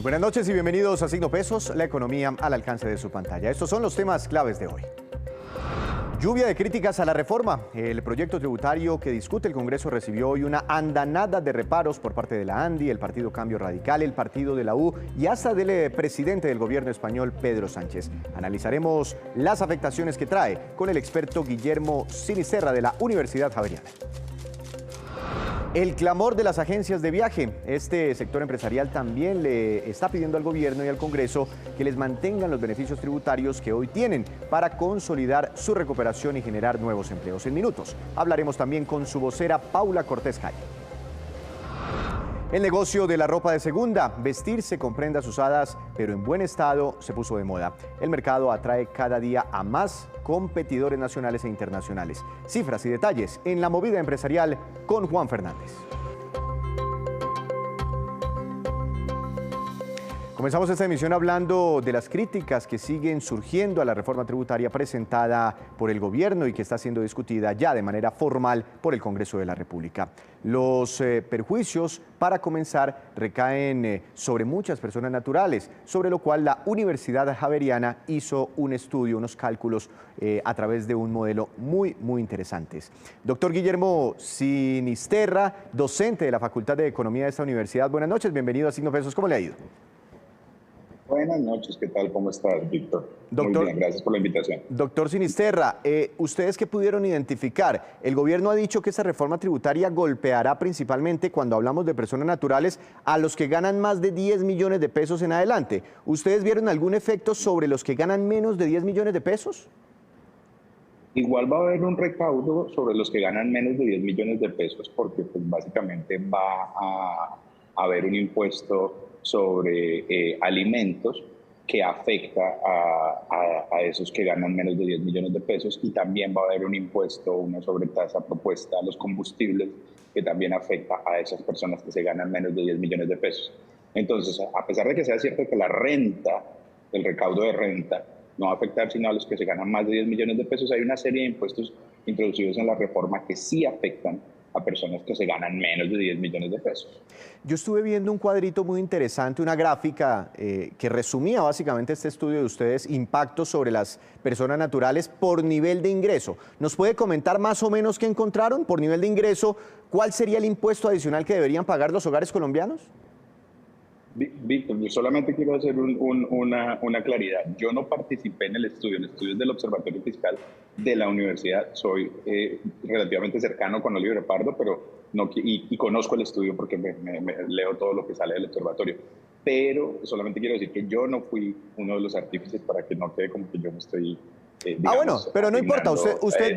Buenas noches y bienvenidos a Signo Pesos, la economía al alcance de su pantalla. Estos son los temas claves de hoy. Lluvia de críticas a la reforma. El proyecto tributario que discute el Congreso recibió hoy una andanada de reparos por parte de la ANDI, el Partido Cambio Radical, el Partido de la U y hasta del presidente del gobierno español, Pedro Sánchez. Analizaremos las afectaciones que trae con el experto Guillermo Sinisterra de la Universidad Javeriana. El clamor de las agencias de viaje. Este sector empresarial también le está pidiendo al gobierno y al Congreso que les mantengan los beneficios tributarios que hoy tienen para consolidar su recuperación y generar nuevos empleos. En minutos hablaremos también con su vocera Paula Cortés Calle. El negocio de la ropa de segunda, vestirse con prendas usadas pero en buen estado, se puso de moda. El mercado atrae cada día a más competidores nacionales e internacionales. Cifras y detalles en la movida empresarial con Juan Fernández. Comenzamos esta emisión hablando de las críticas que siguen surgiendo a la reforma tributaria presentada por el gobierno y que está siendo discutida ya de manera formal por el Congreso de la República. Los perjuicios, para comenzar, recaen sobre muchas personas naturales, sobre lo cual la Universidad Javeriana hizo un estudio, unos cálculos a través de un modelo muy interesantes. Doctor Guillermo Sinisterra, docente de la Facultad de Economía de esta universidad. Buenas noches, bienvenido a Signo Pesos. ¿Cómo le ha ido? Buenas noches, ¿qué tal? ¿Cómo estás, Víctor? Doctor, muy bien, gracias por la invitación. Doctor Sinisterra, ¿ustedes qué pudieron identificar? El gobierno ha dicho que esta reforma tributaria golpeará principalmente, cuando hablamos de personas naturales, a los que ganan más de 10 millones de pesos en adelante. ¿Ustedes vieron algún efecto sobre los que ganan menos de 10 millones de pesos? Igual va a haber un recaudo sobre los que ganan menos de 10 millones de pesos porque pues, básicamente va a haber un impuesto sobre alimentos que afecta a esos que ganan menos de 10 millones de pesos, y también va a haber un impuesto, una sobretasa propuesta a los combustibles que también afecta a esas personas que se ganan menos de 10 millones de pesos. Entonces, a pesar de que sea cierto que la renta, el recaudo de renta, no va a afectar sino a los que se ganan más de 10 millones de pesos, hay una serie de impuestos introducidos en la reforma que sí afectan a personas que se ganan menos de 10 millones de pesos. Yo estuve viendo un cuadrito muy interesante, una gráfica que resumía básicamente este estudio de ustedes, impactos sobre las personas naturales por nivel de ingreso. ¿Nos puede comentar más o menos qué encontraron por nivel de ingreso? ¿Cuál sería el impuesto adicional que deberían pagar los hogares colombianos? Víctor, yo solamente quiero hacer una claridad. Yo no participé en el estudio es del Observatorio Fiscal de la universidad. Soy relativamente cercano con Oliver Pardo, pero no, y conozco el estudio porque me leo todo lo que sale del observatorio. Pero solamente quiero decir que yo no fui uno de los artífices para que no quede como que yo me estoy bueno, pero no importa. ¿Usted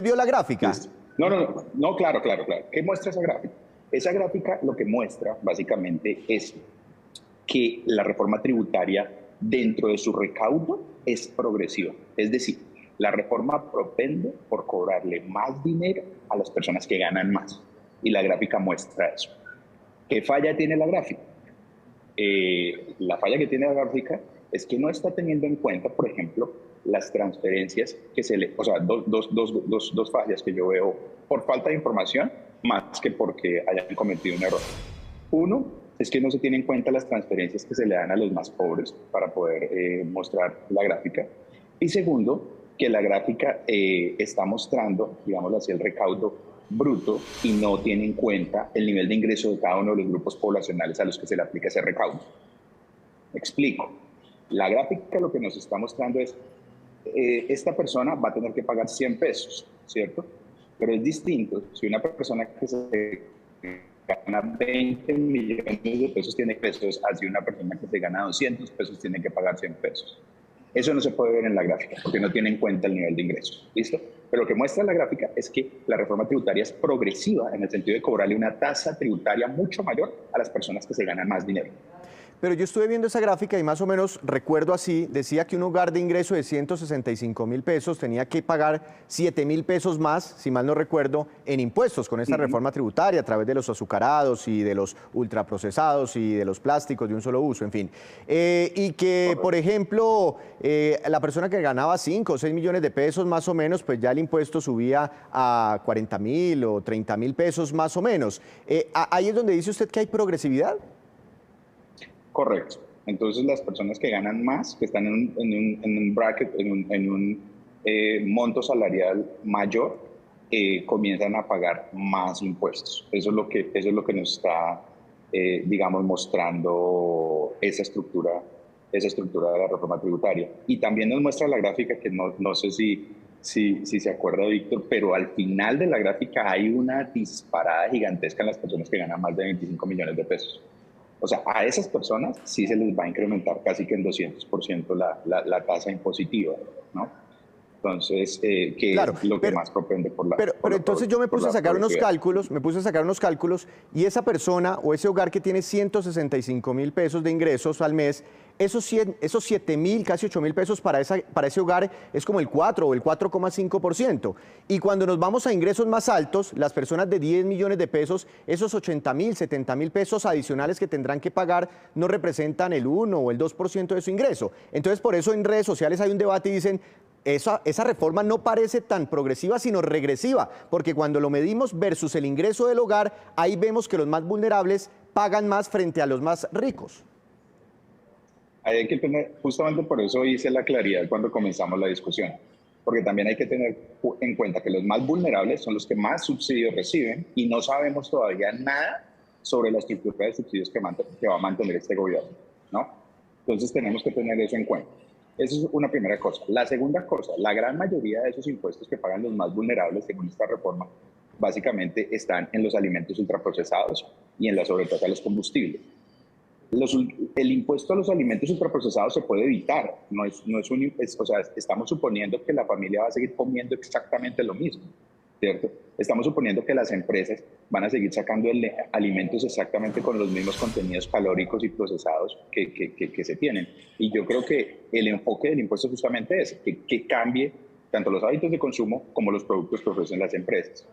vio la gráfica? No, claro. ¿Qué muestra esa gráfica? Esa gráfica lo que muestra básicamente es que la reforma tributaria dentro de su recaudo es progresiva. Es decir, la reforma propende por cobrarle más dinero a las personas que ganan más. Y la gráfica muestra eso. ¿Qué falla tiene la gráfica? La falla que tiene la gráfica es que no está teniendo en cuenta, por ejemplo, las transferencias que se le... O sea, dos fallas que yo veo por falta de información, más que porque hayan cometido un error. Uno es que no se tienen en cuenta las transferencias que se le dan a los más pobres para poder mostrar la gráfica. Y segundo, que la gráfica está mostrando, digámoslo así, el recaudo bruto y no tiene en cuenta el nivel de ingreso de cada uno de los grupos poblacionales a los que se le aplica ese recaudo. Me explico. La gráfica lo que nos está mostrando es, esta persona va a tener que pagar 100 pesos, ¿cierto? Pero es distinto si una persona que se gana 20 millones de pesos tiene pesos, así una persona que se gana 200 pesos tiene que pagar 100 pesos. Eso no se puede ver en la gráfica porque no tiene en cuenta el nivel de ingresos. ¿Listo? Pero lo que muestra la gráfica es que la reforma tributaria es progresiva en el sentido de cobrarle una tasa tributaria mucho mayor a las personas que se ganan más dinero. Pero yo estuve viendo esa gráfica y más o menos recuerdo así, decía que un hogar de ingreso de 165.000 pesos tenía que pagar 7.000 pesos más, si mal no recuerdo, en impuestos con esta reforma tributaria a través de los azucarados y de los ultraprocesados y de los plásticos de un solo uso, en fin. Y que, por ejemplo, la persona que ganaba 5 o 6 millones de pesos más o menos, pues ya el impuesto subía a 40.000 o 30.000 pesos más o menos. ¿Ahí es donde dice usted que hay progresividad? Correcto. Entonces las personas que ganan más, que están en un bracket, en un monto salarial mayor, comienzan a pagar más impuestos. Eso es lo que nos está, digamos, mostrando esa estructura de la reforma tributaria. Y también nos muestra la gráfica que no sé si se acuerda, Víctor, pero al final de la gráfica hay una disparada gigantesca en las personas que ganan más de 25 millones de pesos. O sea, a esas personas sí se les va a incrementar casi que en 200% la tasa impositiva, ¿no? Entonces, que Claro, es lo que más propende por la pero entonces yo me puse a sacar unos cálculos, y esa persona o ese hogar que tiene 165.000 pesos de ingresos al mes, esos 7.000, casi 8.000 pesos para ese hogar es como el 4 o el 4,5%. Y cuando nos vamos a ingresos más altos, las personas de 10 millones de pesos, esos 80.000, 70.000 pesos adicionales que tendrán que pagar no representan el 1 o el 2% de su ingreso. Entonces, por eso en redes sociales hay un debate y dicen, esa reforma no parece tan progresiva, sino regresiva, porque cuando lo medimos versus el ingreso del hogar, ahí vemos que los más vulnerables pagan más frente a los más ricos. Hay que tener, justamente por eso hice la claridad cuando comenzamos la discusión, porque también hay que tener en cuenta que los más vulnerables son los que más subsidios reciben y no sabemos todavía nada sobre la estructura de subsidios que va a mantener este gobierno, ¿no? Entonces tenemos que tener eso en cuenta. Esa es una primera cosa. La segunda cosa, la gran mayoría de esos impuestos que pagan los más vulnerables según esta reforma, básicamente están en los alimentos ultraprocesados y en la sobretasa de los combustibles. El impuesto a los alimentos ultraprocesados se puede evitar, o sea, estamos suponiendo que la familia va a seguir comiendo exactamente lo mismo, ¿cierto? Estamos suponiendo que las empresas van a seguir sacando alimentos exactamente con los mismos contenidos calóricos y procesados que se tienen. Y yo creo que el enfoque del impuesto es justamente ese, que cambie tanto los hábitos de consumo como los productos que ofrecen las empresas.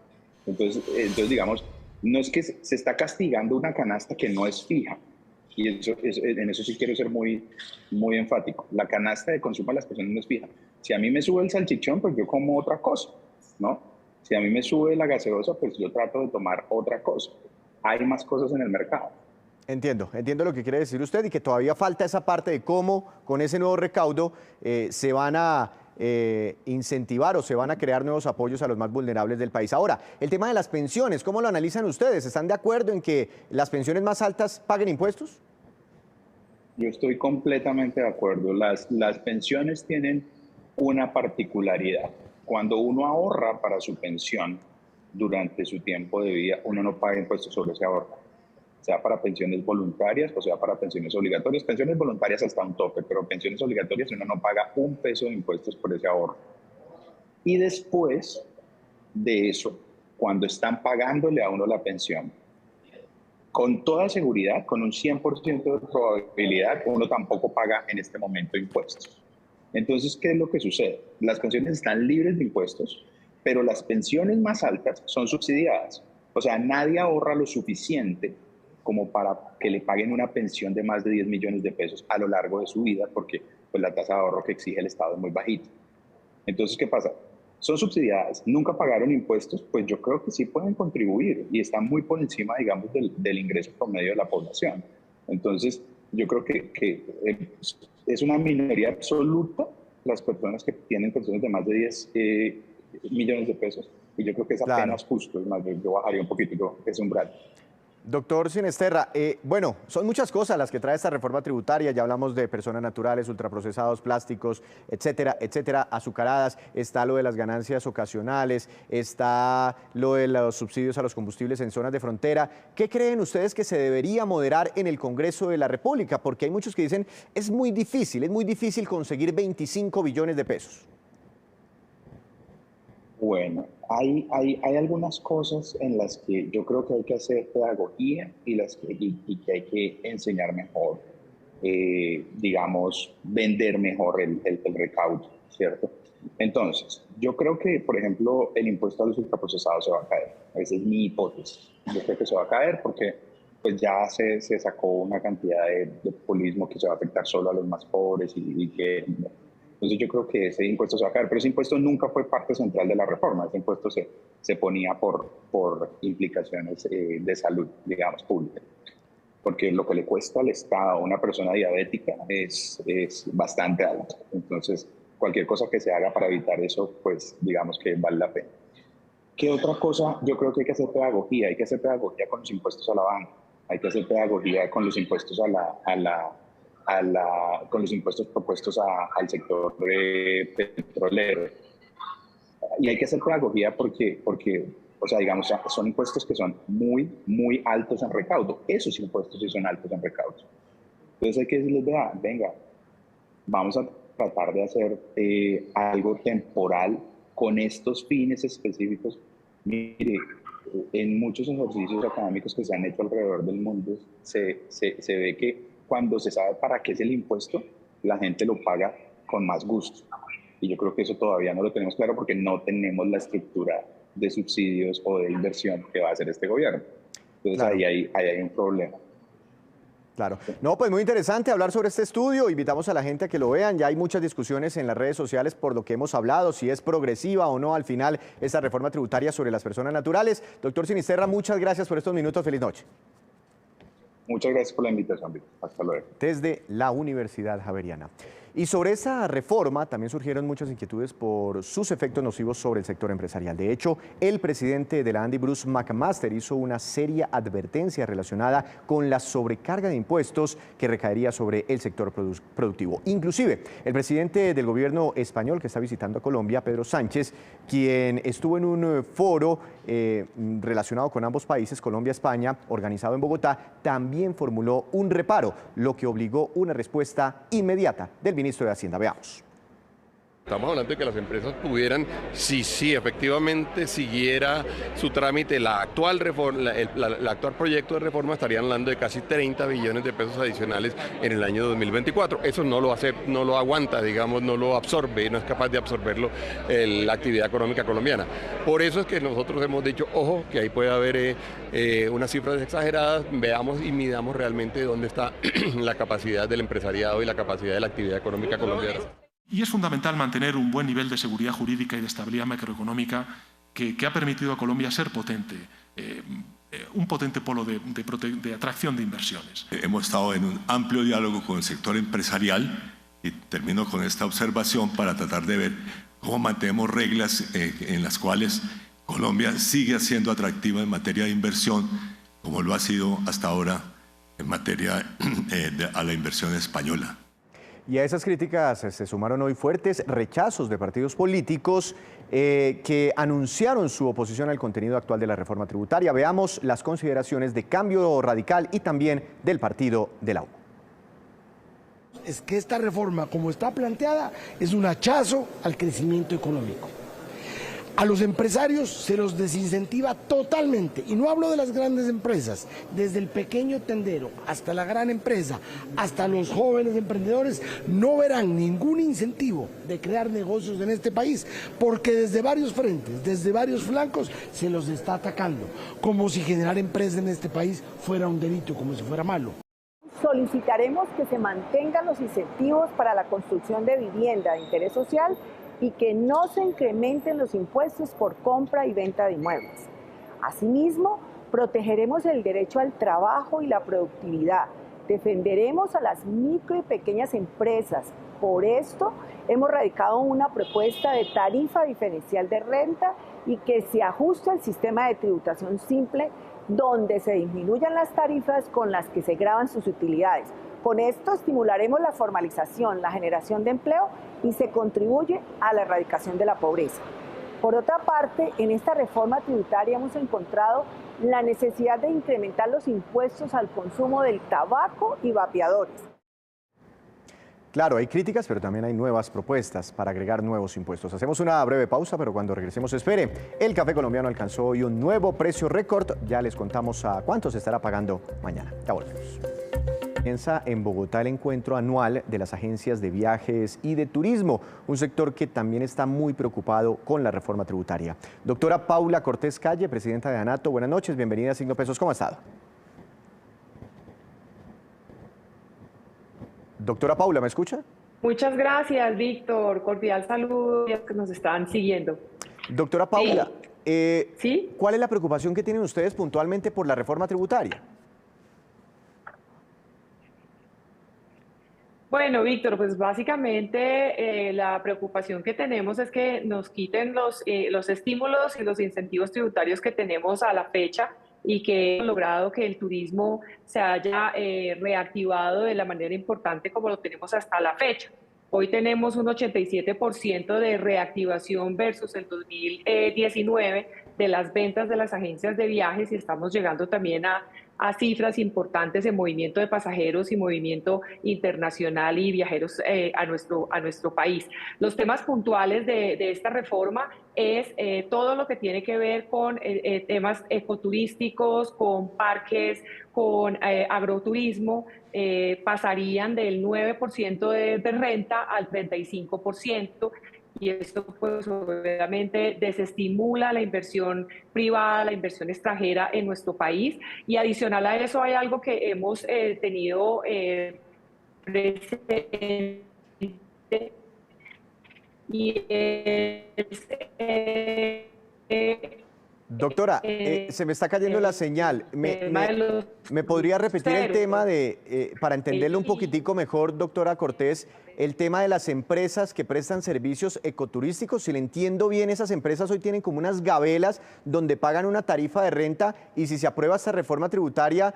Entonces digamos, no es que se está castigando una canasta que no es fija. Y en eso sí quiero ser muy, muy enfático. La canasta de consumo de las personas no es fija. Si a mí me sube el salchichón, pues yo como otra cosa, ¿no? Si a mí me sube la gaseosa, pues yo trato de tomar otra cosa. Hay más cosas en el mercado. Entiendo lo que quiere decir usted y que todavía falta esa parte de cómo con ese nuevo recaudo se van a incentivar o se van a crear nuevos apoyos a los más vulnerables del país. Ahora, el tema de las pensiones, ¿cómo lo analizan ustedes? ¿Están de acuerdo en que las pensiones más altas paguen impuestos? Yo estoy completamente de acuerdo. Las pensiones tienen una particularidad. Cuando uno ahorra para su pensión durante su tiempo de vida, uno no paga impuestos sobre ese ahorro, sea para pensiones voluntarias o sea para pensiones obligatorias. Pensiones voluntarias hasta un tope, pero pensiones obligatorias uno no paga un peso de impuestos por ese ahorro. Y después de eso, cuando están pagándole a uno la pensión, con toda seguridad, con un 100% de probabilidad, uno tampoco paga en este momento impuestos. Entonces, ¿qué es lo que sucede? Las pensiones están libres de impuestos, pero las pensiones más altas son subsidiadas. O sea, nadie ahorra lo suficiente como para que le paguen una pensión de más de 10 millones de pesos a lo largo de su vida, porque pues, la tasa de ahorro que exige el Estado es muy bajita. Entonces, ¿qué pasa? Son subsidiadas, nunca pagaron impuestos, pues yo creo que sí pueden contribuir y están muy por encima, digamos, del ingreso promedio de la población. Entonces, yo creo que es una minoría absoluta las personas que tienen pensiones de más de 10 millones de pesos y yo creo que es apenas justo, es más, yo bajaría un poquito ese umbral. Doctor Sinisterra, bueno, son muchas cosas las que trae esta reforma tributaria, ya hablamos de personas naturales, ultraprocesados, plásticos, etcétera, etcétera, azucaradas, está lo de las ganancias ocasionales, está lo de los subsidios a los combustibles en zonas de frontera. ¿Qué creen ustedes que se debería moderar en el Congreso de la República? Porque hay muchos que dicen, es muy difícil conseguir 25 billones de pesos. Bueno, hay algunas cosas en las que yo creo que hay que hacer pedagogía y que hay que enseñar mejor, digamos, vender mejor el recaudo, ¿cierto? Entonces, yo creo que, por ejemplo, el impuesto a los ultraprocesados se va a caer. Esa es mi hipótesis. Yo creo que se va a caer porque pues ya se sacó una cantidad de populismo que se va a afectar solo a los más pobres y que... Entonces yo creo que ese impuesto se va a caer, pero ese impuesto nunca fue parte central de la reforma. Ese impuesto se ponía por implicaciones de salud, digamos, pública. porque lo que le cuesta al Estado a una persona diabética es bastante alto. Entonces, cualquier cosa que se haga para evitar eso, pues digamos que vale la pena. ¿Qué otra cosa? Yo creo que hay que hacer pedagogía con los impuestos a la banca, hay que hacer pedagogía con los impuestos con los impuestos propuestos al sector petrolero. Y hay que hacer pedagogía porque, o sea, digamos, son impuestos que son muy, muy altos en recaudo. Esos impuestos sí son altos en recaudo. Entonces hay que decirles, vea, venga, vamos a tratar de hacer algo temporal con estos fines específicos. Mire, en muchos ejercicios académicos que se han hecho alrededor del mundo, se ve que cuando se sabe para qué es el impuesto, la gente lo paga con más gusto. Y yo creo que eso todavía no lo tenemos claro porque no tenemos la estructura de subsidios o de inversión que va a hacer este gobierno. Entonces claro, ahí hay un problema. Claro. No, pues muy interesante hablar sobre este estudio. Invitamos a la gente a que lo vean. Ya hay muchas discusiones en las redes sociales por lo que hemos hablado, si es progresiva o no al final esta reforma tributaria sobre las personas naturales. Doctor Sinisterra, muchas gracias por estos minutos. Feliz noche. Muchas gracias por la invitación, Víctor. Hasta luego. Desde la Universidad Javeriana. Y sobre esa reforma también surgieron muchas inquietudes por sus efectos nocivos sobre el sector empresarial. De hecho, el presidente de la ANDI, Bruce McMaster, hizo una seria advertencia relacionada con la sobrecarga de impuestos que recaería sobre el sector productivo. Inclusive, el presidente del gobierno español que está visitando a Colombia, Pedro Sánchez, quien estuvo en un foro relacionado con ambos países, Colombia-España, organizado en Bogotá, también formuló un reparo, lo que obligó una respuesta inmediata del ministro de Hacienda. Veamos. Estamos hablando de que las empresas pudieran, si efectivamente siguiera su trámite, la actual proyecto de reforma, estarían hablando de casi 30 billones de pesos adicionales en el año 2024. Eso no lo aguanta, digamos, no lo absorbe, no es capaz de absorberlo la actividad económica colombiana. Por eso es que nosotros hemos dicho, ojo, que ahí puede haber unas cifras exageradas, veamos y midamos realmente dónde está la capacidad del empresariado y la capacidad de la actividad económica colombiana. Y es fundamental mantener un buen nivel de seguridad jurídica y de estabilidad macroeconómica que ha permitido a Colombia ser potente, un potente polo de atracción de inversiones. Hemos estado en un amplio diálogo con el sector empresarial y termino con esta observación para tratar de ver cómo mantenemos reglas en las cuales Colombia sigue siendo atractiva en materia de inversión, como lo ha sido hasta ahora en materia a la inversión española. Y a esas críticas se sumaron hoy fuertes rechazos de partidos políticos que anunciaron su oposición al contenido actual de la reforma tributaria. Veamos las consideraciones de Cambio Radical y también del partido de la U. Es que esta reforma, como está planteada, es un hachazo al crecimiento económico. A los empresarios se los desincentiva totalmente, y no hablo de las grandes empresas, desde el pequeño tendero hasta la gran empresa, hasta los jóvenes emprendedores, no verán ningún incentivo de crear negocios en este país, porque desde varios frentes, desde varios flancos, se los está atacando, como si generar empresa en este país fuera un delito, como si fuera malo. Solicitaremos que se mantengan los incentivos para la construcción de vivienda de interés social y que no se incrementen los impuestos por compra y venta de inmuebles. Asimismo, protegeremos el derecho al trabajo y la productividad. Defenderemos a las micro y pequeñas empresas. Por esto, hemos radicado una propuesta de tarifa diferencial de renta y que se ajuste al sistema de tributación simple, donde se disminuyan las tarifas con las que se gravan sus utilidades. Con esto estimularemos la formalización, la generación de empleo y se contribuye a la erradicación de la pobreza. Por otra parte, en esta reforma tributaria hemos encontrado la necesidad de incrementar los impuestos al consumo del tabaco y vapeadores. Claro, hay críticas, pero también hay nuevas propuestas para agregar nuevos impuestos. Hacemos una breve pausa, pero cuando regresemos, espere. El café colombiano alcanzó hoy un nuevo precio récord. Ya les contamos a cuánto se estará pagando mañana. Ya volvemos. Comienza en Bogotá el encuentro anual de las agencias de viajes y de turismo, un sector que también está muy preocupado con la reforma tributaria. Doctora Paula Cortés Calle, presidenta de ANATO, buenas noches, bienvenida a Signo Pesos, ¿cómo ha estado? Doctora Paula, ¿me escucha? Muchas gracias, Víctor. Cordial saludo a los que nos están siguiendo. Doctora Paula, ¿Sí? ¿Cuál es la preocupación que tienen ustedes puntualmente por la reforma tributaria? Bueno, Víctor, pues básicamente la preocupación que tenemos es que nos quiten los estímulos y los incentivos tributarios que tenemos a la fecha y que hemos logrado que el turismo se haya reactivado de la manera importante como lo tenemos hasta la fecha. Hoy tenemos un 87% de reactivación versus el 2019 de las ventas de las agencias de viajes y estamos llegando también a cifras importantes en movimiento de pasajeros y movimiento internacional y viajeros a nuestro país. Los temas puntuales de esta reforma es todo lo que tiene que ver con temas ecoturísticos, con parques, con agroturismo, pasarían del 9% de renta al 35%. Y esto pues obviamente desestimula la inversión privada, la inversión extranjera en nuestro país. Y adicional a eso hay algo que hemos tenido presente y es Doctora, se me está cayendo la señal. ¿Me podría repetir el tema para entenderlo un poquitico mejor, doctora Cortés, el tema de las empresas que prestan servicios ecoturísticos? Si le entiendo bien, esas empresas hoy tienen como unas gabelas donde pagan una tarifa de renta y si se aprueba esta reforma tributaria,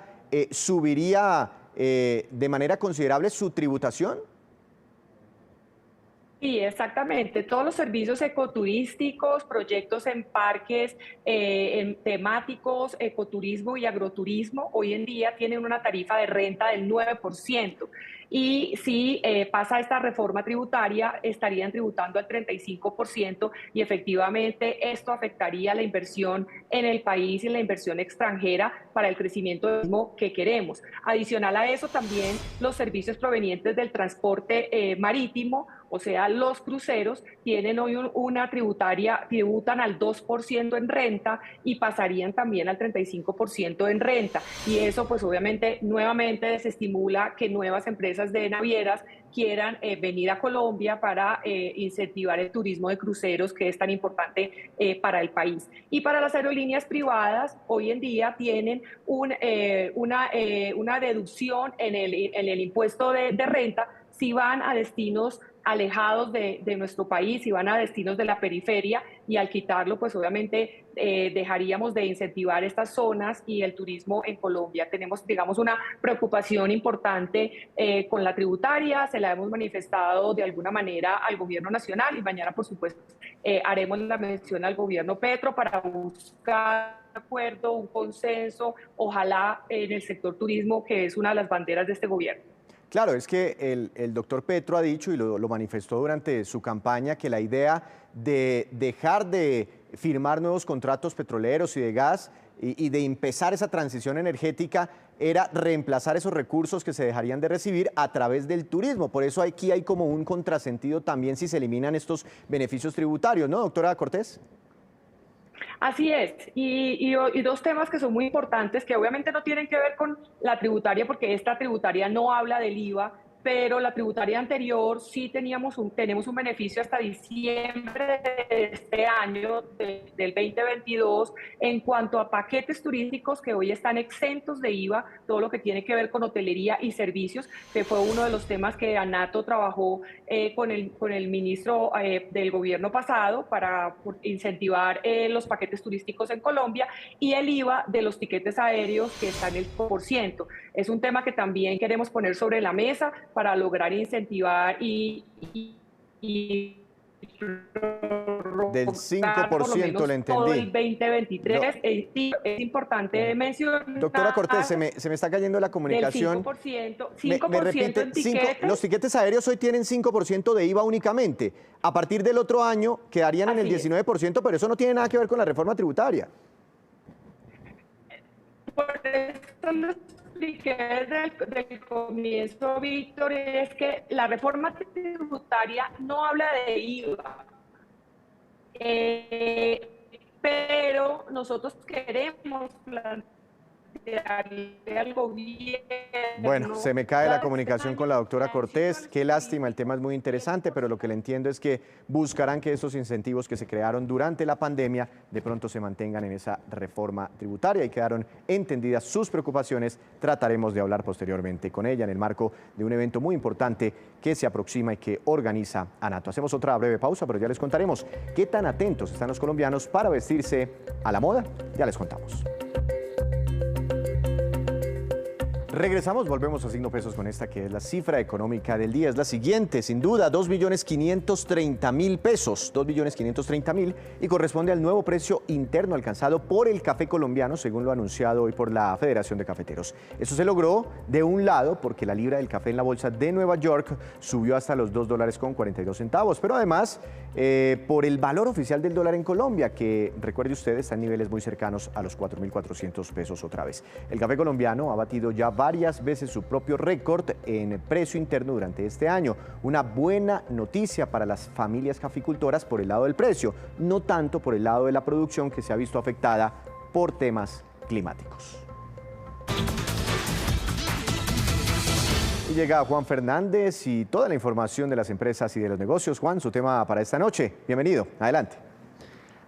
¿subiría de manera considerable su tributación? Sí, exactamente. Todos los servicios ecoturísticos, proyectos en parques en temáticos, ecoturismo y agroturismo, hoy en día tienen una tarifa de renta del 9%. Y si pasa esta reforma tributaria, estarían tributando al 35% y efectivamente esto afectaría la inversión en el país y la inversión extranjera para el crecimiento del turismo que queremos. Adicional a eso, también los servicios provenientes del transporte marítimo, o sea, los cruceros tienen hoy una tributan al 2% en renta y pasarían también al 35% en renta. Y eso, pues obviamente, nuevamente desestimula que nuevas empresas de navieras quieran venir a Colombia para incentivar el turismo de cruceros, que es tan importante para el país. Y para las aerolíneas privadas, hoy en día tienen una deducción en el impuesto de renta si van a destinos alejados de nuestro país y van a destinos de la periferia, y al quitarlo pues obviamente dejaríamos de incentivar estas zonas y el turismo en Colombia. Tenemos, digamos, una preocupación importante con la tributaria, se la hemos manifestado de alguna manera al gobierno nacional y mañana por supuesto haremos la mención al gobierno Petro para buscar un acuerdo, un consenso, ojalá en el sector turismo, que es una de las banderas de este gobierno. Claro, es que el doctor Petro ha dicho y lo manifestó durante su campaña que la idea de dejar de firmar nuevos contratos petroleros y de gas y de empezar esa transición energética era reemplazar esos recursos que se dejarían de recibir a través del turismo. Por eso aquí hay como un contrasentido también si se eliminan estos beneficios tributarios, ¿no, doctora Cortés? Así es, y dos temas que son muy importantes, que obviamente no tienen que ver con la tributaria, porque esta tributaria no habla del IVA, pero la tributaria anterior sí tenemos un beneficio hasta diciembre de este año, del 2022, en cuanto a paquetes turísticos que hoy están exentos de IVA, todo lo que tiene que ver con hotelería y servicios, que fue uno de los temas que ANATO trabajó con el ministro del gobierno pasado para incentivar los paquetes turísticos en Colombia, y el IVA de los tiquetes aéreos, que está en el 5%. Es un tema que también queremos poner sobre la mesa para lograr incentivar y del 5% le entendí. Todo el 2023. No. Es importante mencionar. Doctora Cortés, se me está cayendo la comunicación. Del 5%, me repite, en tiquetes. Los tiquetes aéreos hoy tienen 5% de IVA únicamente. A partir del otro año quedarían en el 19%, pero eso no tiene nada que ver con la reforma tributaria. Por eso lo expliqué desde el comienzo, Víctor, es que la reforma tributaria no habla de IVA, pero nosotros queremos plantear darle al gobierno. Bueno, se me cae la comunicación con la doctora Cortés. Qué lástima, el tema es muy interesante, pero lo que le entiendo es que buscarán que esos incentivos que se crearon durante la pandemia de pronto se mantengan en esa reforma tributaria y quedaron entendidas sus preocupaciones. Trataremos de hablar posteriormente con ella en el marco de un evento muy importante que se aproxima y que organiza ANATO. Hacemos otra breve pausa, pero ya les contaremos qué tan atentos están los colombianos para vestirse a la moda. Ya les contamos. Regresamos, volvemos a Signo Pesos con esta que es la cifra económica del día. Es la siguiente, sin duda, 2.530.000 pesos, 2.530.000, y corresponde al nuevo precio interno alcanzado por el café colombiano, según lo anunciado hoy por la Federación de Cafeteros. Eso se logró de un lado porque la libra del café en la bolsa de Nueva York subió hasta los $2.42, pero además por el valor oficial del dólar en Colombia, que recuerde usted está en niveles muy cercanos a los 4.400 pesos otra vez. El café colombiano ha batido ya varias veces su propio récord en precio interno durante este año. Una buena noticia para las familias caficultoras por el lado del precio, no tanto por el lado de la producción que se ha visto afectada por temas climáticos. Y llega Juan Fernández y toda la información de las empresas y de los negocios. Juan, su tema para esta noche. Bienvenido, adelante.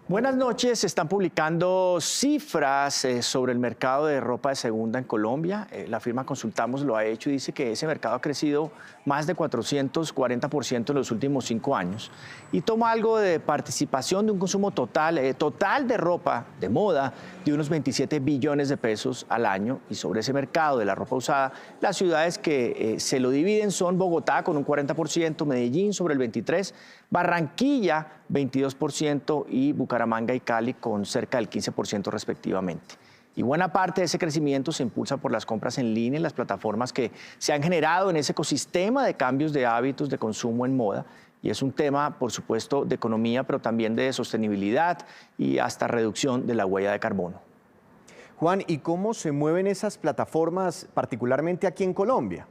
Buenas noches, se están publicando cifras sobre el mercado de ropa de segunda en Colombia. La firma Consultamos lo ha hecho y dice que ese mercado ha crecido más de 440% en los últimos 5 años. Y toma algo de participación de un consumo total de ropa de moda de unos 27 billones de pesos al año. Y sobre ese mercado de la ropa usada, las ciudades que se lo dividen son Bogotá con un 40%, Medellín sobre el 23%, Barranquilla 22% y Bucaramanga y Cali con cerca del 15% respectivamente. Y buena parte de ese crecimiento se impulsa por las compras en línea y las plataformas que se han generado en ese ecosistema de cambios de hábitos de consumo en moda. Y es un tema, por supuesto, de economía, pero también de sostenibilidad y hasta reducción de la huella de carbono. Juan, ¿y cómo se mueven esas plataformas, particularmente aquí en Colombia?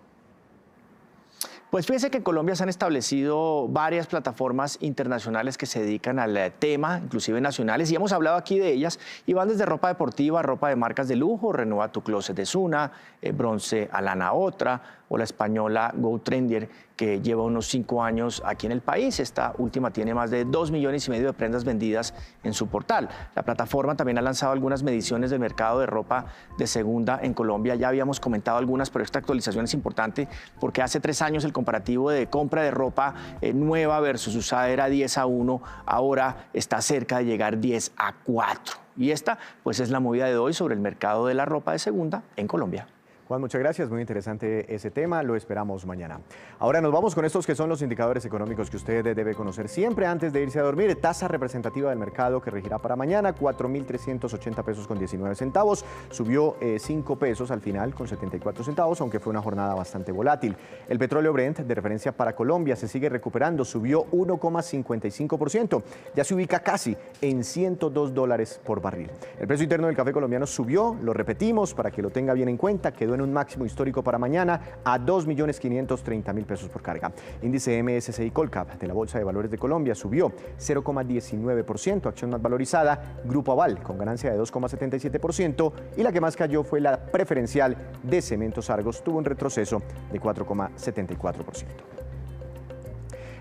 Pues fíjense que en Colombia se han establecido varias plataformas internacionales que se dedican al tema, inclusive nacionales, y hemos hablado aquí de ellas, y van desde ropa deportiva, ropa de marcas de lujo, Renueva tu Closet de Zuna, Bronce Alana Otra, o la española GoTrendier, que lleva unos 5 años aquí en el país. Esta última tiene más de 2,5 millones de prendas vendidas en su portal. La plataforma también ha lanzado algunas mediciones del mercado de ropa de segunda en Colombia. Ya habíamos comentado algunas, pero esta actualización es importante porque hace 3 años el comparativo de compra de ropa nueva versus usada era 10:1, ahora está cerca de llegar 10:4. Y esta pues es la movida de hoy sobre el mercado de la ropa de segunda en Colombia. Juan, muchas gracias, muy interesante ese tema, lo esperamos mañana. Ahora nos vamos con estos que son los indicadores económicos que usted debe conocer siempre antes de irse a dormir. Tasa representativa del mercado que regirá para mañana, 4.380 pesos con 19 centavos, subió 5 pesos al final con 74 centavos, aunque fue una jornada bastante volátil. El petróleo Brent de referencia para Colombia se sigue recuperando, subió 1,55%, ya se ubica casi en $102 por barril. El precio interno del café colombiano subió, lo repetimos para que lo tenga bien en cuenta, quedó en un máximo histórico para mañana a 2.530.000 pesos por carga. Índice MSCI Colcap de la Bolsa de Valores de Colombia subió 0,19%, acción más valorizada, Grupo Aval con ganancia de 2,77% y la que más cayó fue la preferencial de Cementos Argos, tuvo un retroceso de 4,74%.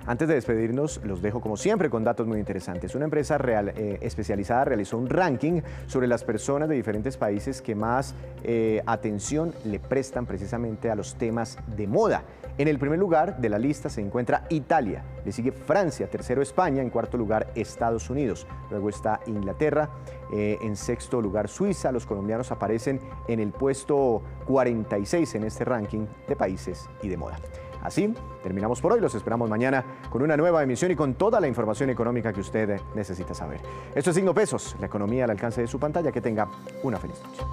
Antes de despedirnos, los dejo como siempre con datos muy interesantes. Una empresa especializada realizó un ranking sobre las personas de diferentes países que más atención le prestan precisamente a los temas de moda. En el primer lugar de la lista se encuentra Italia, le sigue Francia, tercero España, en cuarto lugar Estados Unidos, luego está Inglaterra, en sexto lugar Suiza. Los colombianos aparecen en el puesto 46 en este ranking de países y de moda. Así, terminamos por hoy. Los esperamos mañana con una nueva emisión y con toda la información económica que usted necesita saber. Esto es Signo Pesos, la economía al alcance de su pantalla. Que tenga una feliz noche.